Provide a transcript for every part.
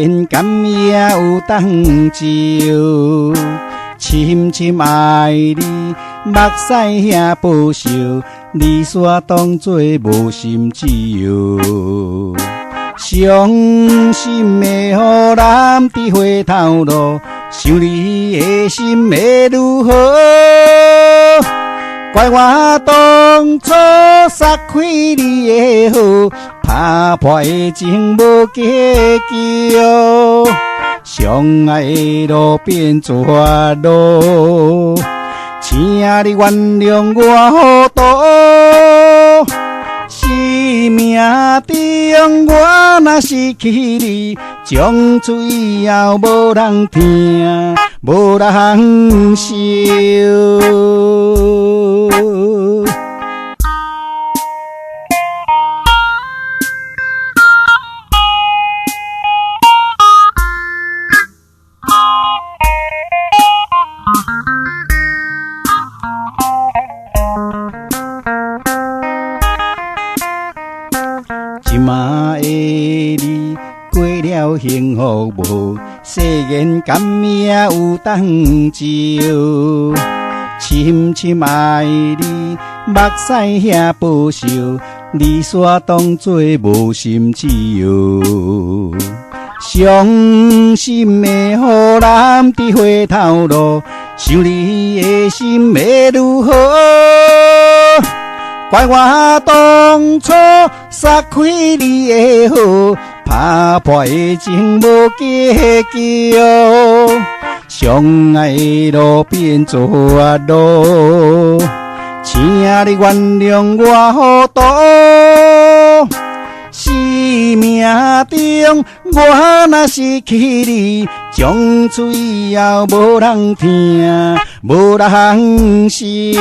间甘也有当酒，深深爱你，目屎兄报仇，你煞当作无心之忧。伤心的予男伫回头路，想你的心会如何？怪我当初撒开你的好，打破的情无结局，相爱的路变作路，请你原谅我糊涂。生命中我若失去你，从此以后无人听，无人惜。即马的你过了幸福无？世间甘也有当酒，深深爱你，目屎兄报仇，你煞当作无心之忧。伤心的予男伫回头路，想你的心会如何？怪我当初撒开你的好，打破的情无结局，相爱的路变作路，请你原谅我糊涂。生命中我若失去你，从此以后无人听，无人惜。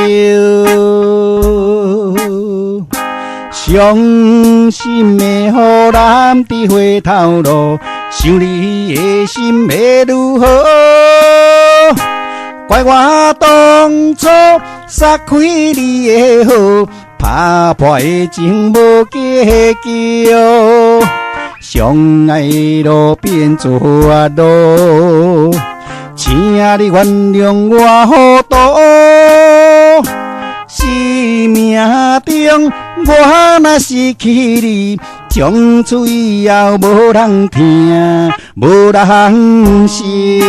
伤心的予男伫回头路，想你的心会如何？怪我当初撒开你的好，打破的情无结局，相爱的路变作路，请你原谅我糊涂。生命中我若失去你，从此以后无人听，无人惜。